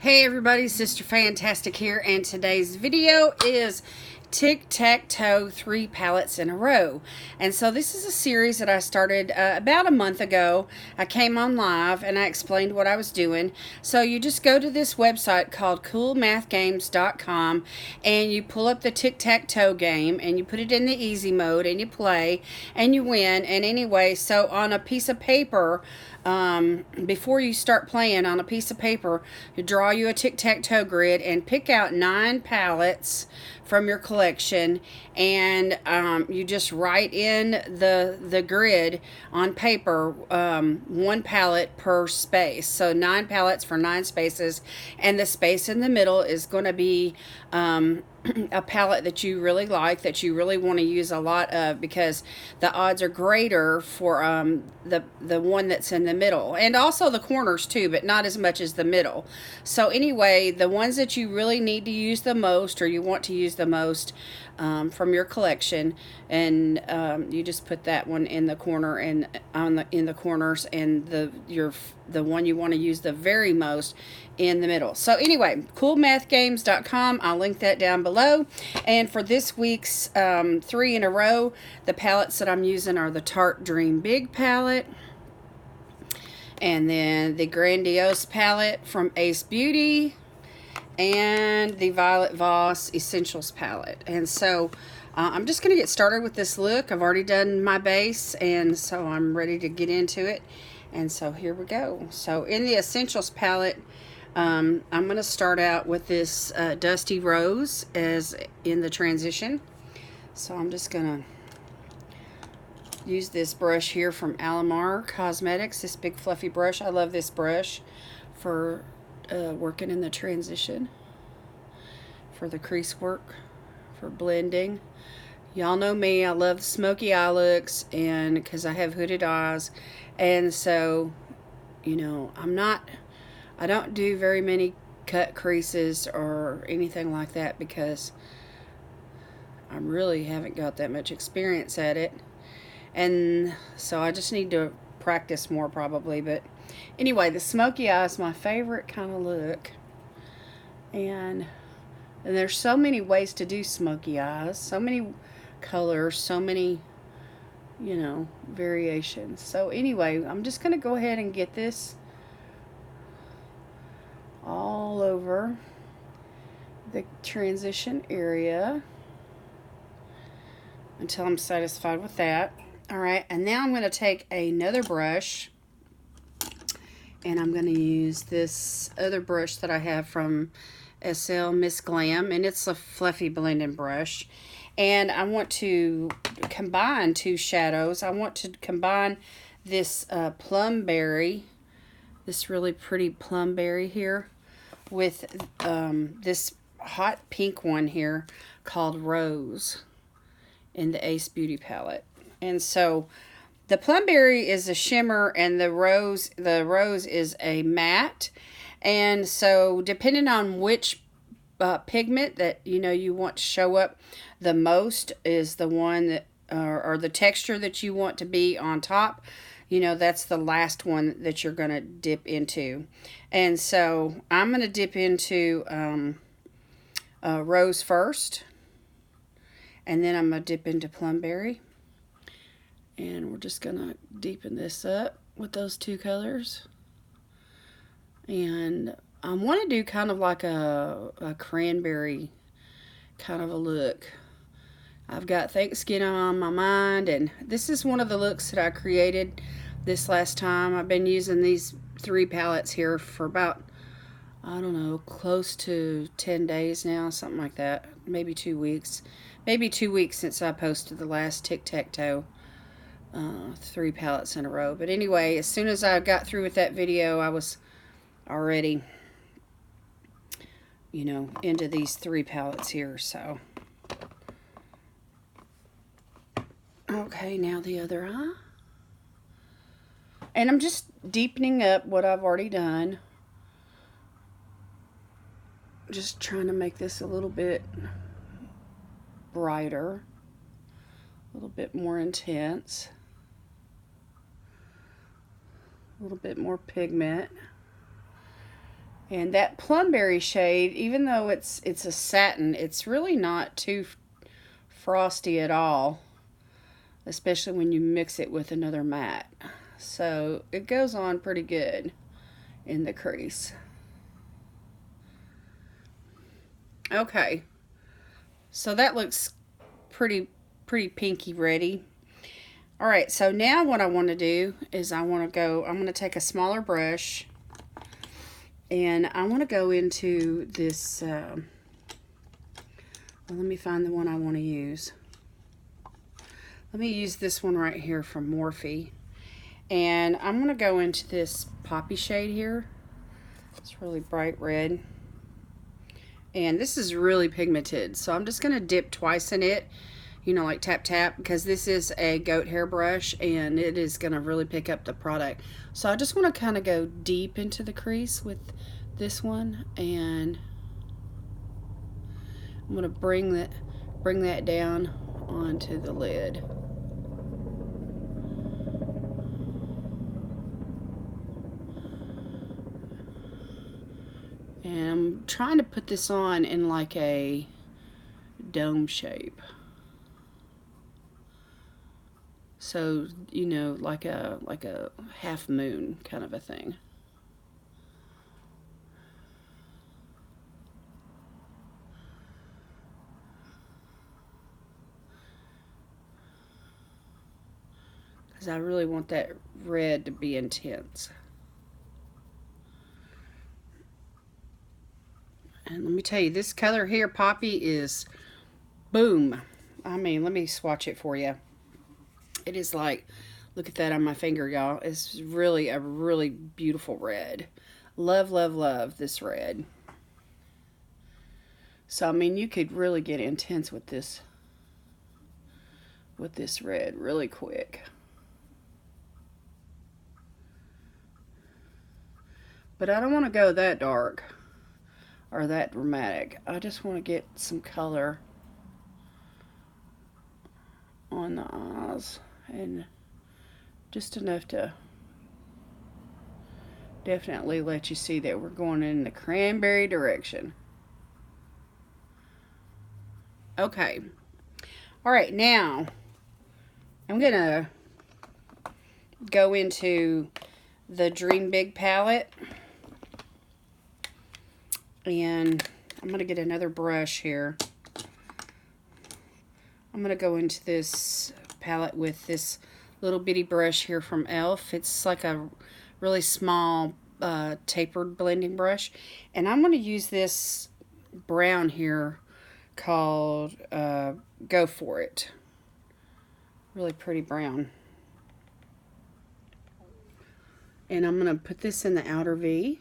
Hey everybody, Sister Fantastic here, and today's video is Tic-Tac-Toe 3 palettes in a row. And so this is a series that I started about a month ago. I came on live and I explained what I was doing. So you just go to this website called coolmathgames.com and you pull up the Tic-Tac-Toe game and you put it in the easy mode and you play and you win. And anyway, so on a piece of paper, before you start playing, on a piece of paper, you draw you a tic-tac-toe grid and pick out 9 palettes from your collection, and you just write in the grid on paper, 1 palette per space. So 9 palettes for 9 spaces, and the space in the middle is going to be a palette that you really like, that you really want to use a lot of, because the odds are greater for the one that's in the middle, and also the corners too, but not as much as the middle. So anyway, the ones that you really need to use the most, or you want to use the most from your collection, and you just put that one in the corner, and in the corners, and the one you want to use the very most in the middle. So anyway, coolmathgames.com, I'll link that down below. And for this week's 3 in a row, the palettes that I'm using are the Tarte Dream Big palette, and then the Grandiose palette from Ace Beauty, and the Violet Voss Essentials palette. And so I'm just going to get started with this look. I've already done my base, and so I'm ready to get into it. And so here we go. So in the Essentials palette, I'm going to start out with this Dusty Rose as in the transition. So I'm just going to use this brush here from Alamar Cosmetics, this big fluffy brush. I love this brush for working in the transition, for the crease work, for blending. Y'all know me, I love smoky eye looks, and because I have hooded eyes, and so, you know, I don't do very many cut creases or anything like that, because I really haven't got that much experience at it, and so I just need to practice more probably. But anyway, the smoky eye is my favorite kind of look, and there's so many ways to do smoky eyes, so many colors, so many, you know, variations. So anyway, I'm just going to go ahead and get this all over the transition area until I'm satisfied with that. Alright, and now I'm going to take another brush, and I'm going to use this other brush that I have from SL Miss Glam, and it's a fluffy blending brush. And I want to combine 2 shadows. I want to combine this plum berry, this really pretty plum berry here, with this hot pink one here called Rose in the Ace Beauty palette. And so the plum berry is a shimmer, and the rose is a matte. And so depending on which pigment that you want to show up the most is the one that or the texture that you want to be on top, that's the last one that you're going to dip into. And so I'm going to dip into Rose first, and then I'm going to dip into Plum Berry. And we're just going to deepen this up with those 2 colors. And I want to do kind of like a cranberry kind of a look. I've got Thanksgiving on my mind, and this is one of the looks that I created this last time. I've been using these 3 palettes here for about, I don't know, close to 10 days now, something like that. Maybe 2 weeks. Maybe 2 weeks since I posted the last Tic-Tac-Toe 3 palettes in a row. But anyway, as soon as I got through with that video, I was already, into these 3 palettes here. So okay, now the other eye. And I'm just deepening up what I've already done. Just trying to make this a little bit brighter, a little bit more intense, a little bit more pigment. And that plumberry shade, even though it's a satin, it's really not too frosty at all, especially when you mix it with another matte. So it goes on pretty good in the crease. Okay, so that looks pretty pinky ready. All right, so now what I want to do is I'm going to take a smaller brush, and I want to go into this, well, let me find the one I want to use. Let me use this one right here from Morphe. And I'm going to go into this poppy shade here. It's really bright red. And this is really pigmented, so I'm just going to dip twice in it, you know, like tap tap, because this is a goat hair brush and it is going to really pick up the product. So I just want to kind of go deep into the crease with this one, and I'm going to bring that down onto the lid. And I'm trying to put this on in like a dome shape. So, you know, like a half moon kind of a thing. Because I really want that red to be intense. And let me tell you, this color here, Poppy, is boom. I mean, let me swatch it for you. It is like, look at that on my finger, y'all. It's really a really beautiful red. Love, love, love this red. So, I mean, you could really get intense with this red really quick. But I don't want to go that dark or that dramatic. I just want to get some color on the eyes, and just enough to definitely let you see that we're going in the cranberry direction. Okay. All right, now I'm gonna go into the Dream Big palette, and I'm going to get another brush here. I'm going to go into this palette with this little bitty brush here from e.l.f. It's like a really small tapered blending brush. And I'm going to use this brown here called Go For It. Really pretty brown. And I'm going to put this in the outer V.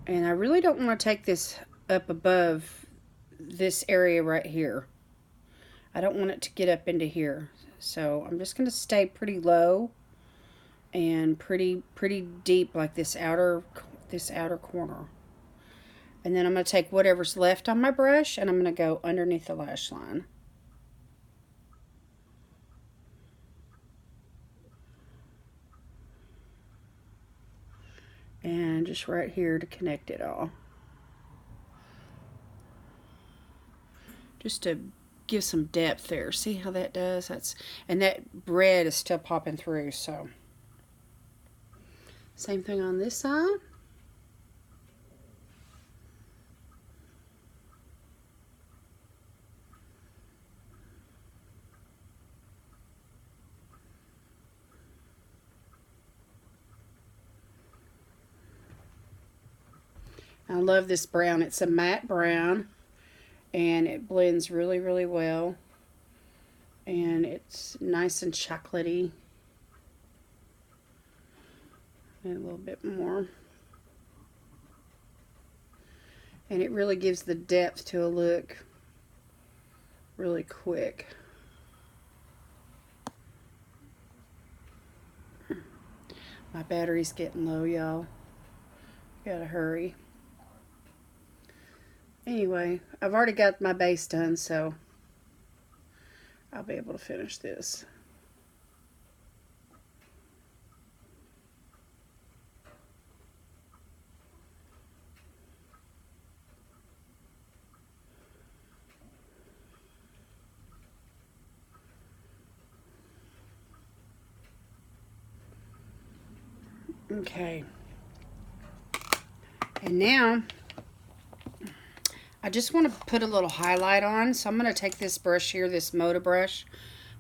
And I really don't want to take this up above this area right here. I don't want it to get up into here. So I'm just going to stay pretty low and pretty deep, like this outer corner. And then I'm going to take whatever's left on my brush and I'm going to go underneath the lash line. And just right here to connect it all. Just to give some depth there. See how that does? And that red is still popping through, so. Same thing on this side. I love this brown. It's a matte brown, and it blends really, really well. And it's nice and chocolatey. And a little bit more. And it really gives the depth to a look really quick. My battery's getting low, y'all. Gotta hurry. Anyway, I've already got my base done, so I'll be able to finish this. Okay. And now I just want to put a little highlight on. So I'm going to take this brush here, this Moda brush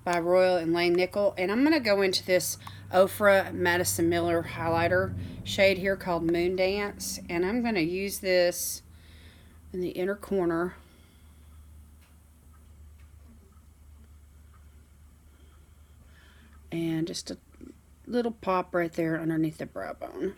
by Royal and Lane Nickel, and I'm going to go into this Ofra Madison Miller highlighter shade here called Moon Dance, and I'm going to use this in the inner corner. And just a little pop right there underneath the brow bone.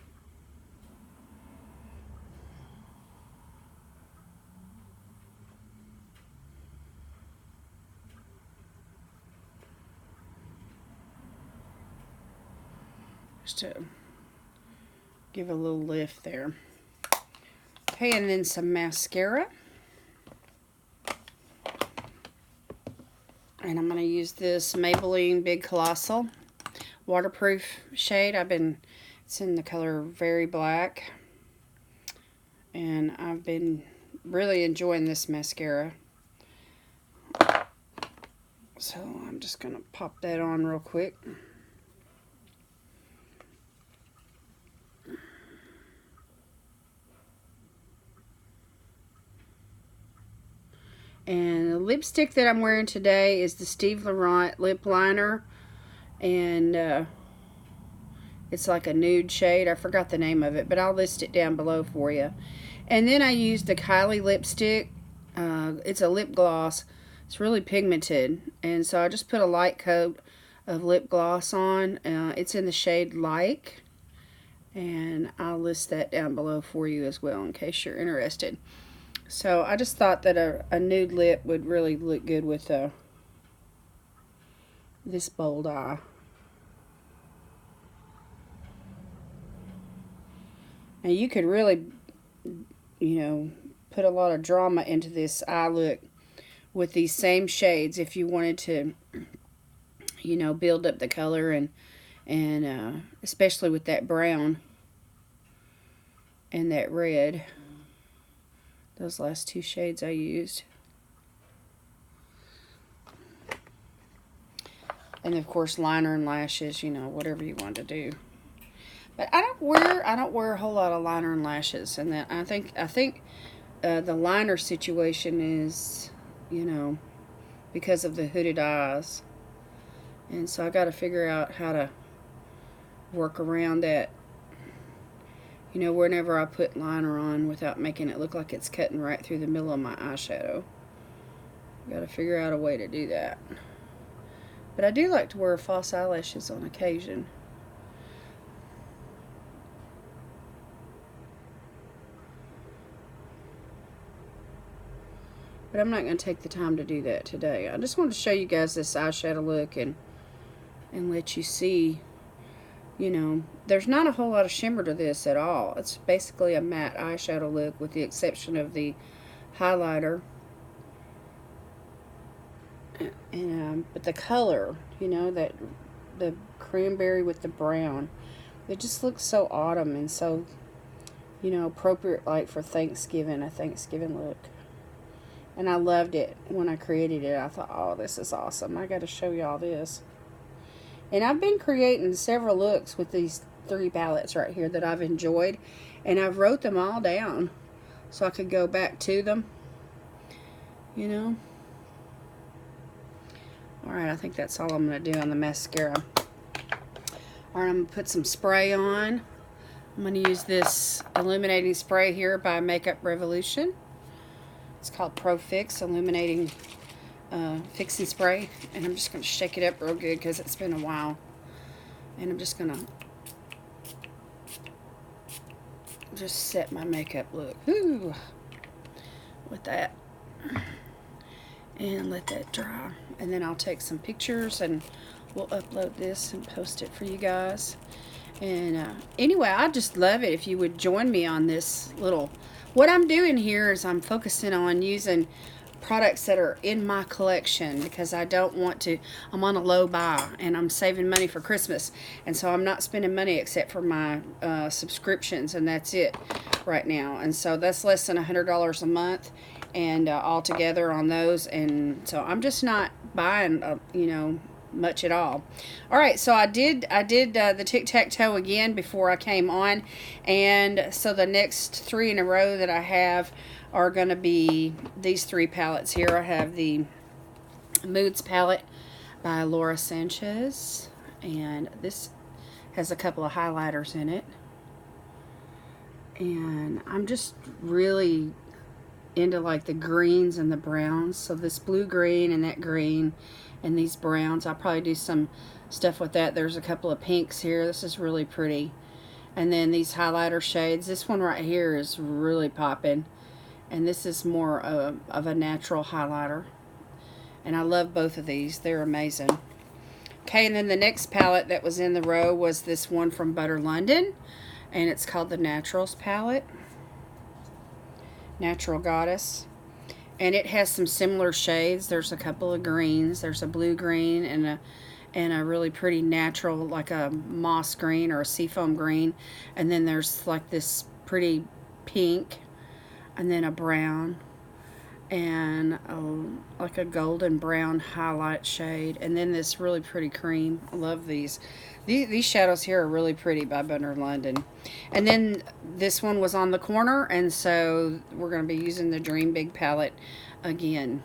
Just to give a little lift there. Okay, and then some mascara. And I'm going to use this Maybelline Big Colossal waterproof shade. It's in the color Very Black. And I've been really enjoying this mascara. So I'm just going to pop that on real quick. And the lipstick that I'm wearing today is the Steve Laurent lip liner. And it's like a nude shade. I forgot the name of it, but I'll list it down below for you. And then I used the Kylie lipstick. It's a lip gloss. It's really pigmented. And so I just put a light coat of lip gloss on. It's in the shade Like. And I'll list that down below for you as well in case you're interested. So I just thought that a nude lip would really look good with this bold eye. And you could really, you know, put a lot of drama into this eye look with these same shades if you wanted to, you know, build up the color and especially with that brown and that red. Those last two shades I used. And of course liner and lashes, you know, whatever you want to do. But I don't wear a whole lot of liner and lashes, and that I think the liner situation is, you know, because of the hooded eyes. And so I got to figure out how to work around that. You know, whenever I put liner on without making it look like it's cutting right through the middle of my eyeshadow. Got to figure out a way to do that. But I do like to wear false eyelashes on occasion. But I'm not going to take the time to do that today. I just want to show you guys this eyeshadow look and let you see. You know, there's not a whole lot of shimmer to this at all. It's basically a matte eyeshadow look with the exception of the highlighter. And but the color, you know, that the cranberry with the brown, it just looks so autumn and so, you know, appropriate like for Thanksgiving, a Thanksgiving look. And I loved it when I created it. I thought, oh, this is awesome. I got to show y'all this. And I've been creating several looks with these 3 palettes right here that I've enjoyed. And I've wrote them all down so I could go back to them. You know. Alright, I think that's all I'm going to do on the mascara. Alright, I'm going to put some spray on. I'm going to use this illuminating spray here by Makeup Revolution. It's called Pro Fix Illuminating fixing spray, and I'm just going to shake it up real good because it's been a while, and I'm just going to just set my makeup look with that and let that dry, and then I'll take some pictures and we'll upload this and post it for you guys. And anyway, I just love it if you would join me on this little... What I'm doing here is I'm focusing on using products that are in my collection because I don't want to... I'm on a low buy and I'm saving money for Christmas. And so I'm not spending money except for my subscriptions, and that's it right now. And so that's less than $100 a month and all together on those. And so I'm just not buying, you know, much at all. All right, so I did the tic-tac-toe again before I came on, and so the next 3 in a row that I have are going to be these 3 palettes here. I have the Moods palette by Laura Sanchez, and this has a couple of highlighters in it, and I'm just really into like the greens and the browns. So this blue green and that green and these browns, I'll probably do some stuff with that. There's a couple of pinks here. This is really pretty. And then these highlighter shades. This one right here is really popping, and this is more of a natural highlighter, and I love both of these. They're amazing. Okay, and then the next palette that was in the row was this one from Butter London, and it's called the Naturals palette, Natural Goddess. And it has some similar shades. There's a couple of greens. There's a blue green and a really pretty natural, like a moss green or a seafoam green. And then there's like this pretty pink, and then a brown, and like a golden brown highlight shade, and then this really pretty cream. I love these. These shadows here are really pretty by Butter London. And then this one was on the corner, and so we're going to be using the Dream Big palette again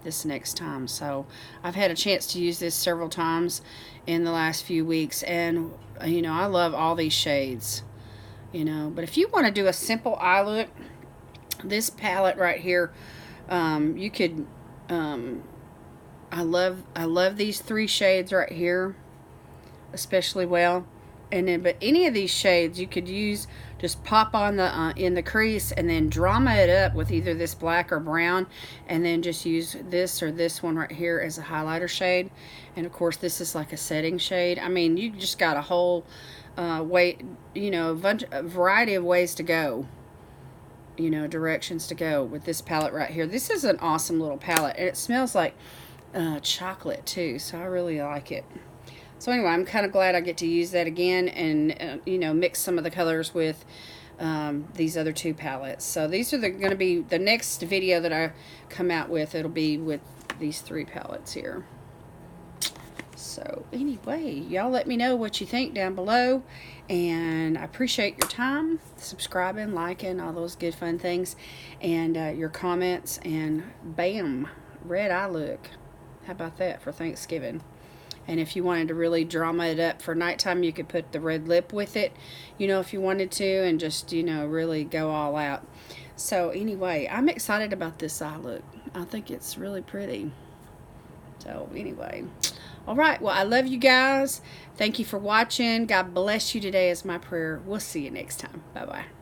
this next time. So I've had a chance to use this several times in the last few weeks, and you know, I love all these shades, you know. But if you want to do a simple eye look, this palette right here, you could I love these 3 shades right here especially well. And then, but any of these shades you could use, just pop on the in the crease and then drama it up with either this black or brown, and then just use this or this one right here as a highlighter shade. And of course this is like a setting shade. I mean, you just got a whole you know, a variety of ways to go, you know, directions to go with this palette right here. This is an awesome little palette, and it smells like chocolate too, so I really like it. So anyway, I'm kind of glad I get to use that again, and you know, mix some of the colors with these other 2 palettes. So these are going to be the next video that I come out with. It'll be with these 3 palettes here. So anyway, y'all let me know what you think down below, and I appreciate your time, subscribing, liking, all those good fun things, and your comments. And bam, red eye look. How about that for Thanksgiving? And if you wanted to really drama it up for nighttime, you could put the red lip with it, you know, if you wanted to, and just, you know, really go all out. So anyway, I'm excited about this eye look. I think it's really pretty. So anyway, all right, well, I love you guys. Thank you for watching. God bless you today is my prayer. We'll see you next time. Bye-bye.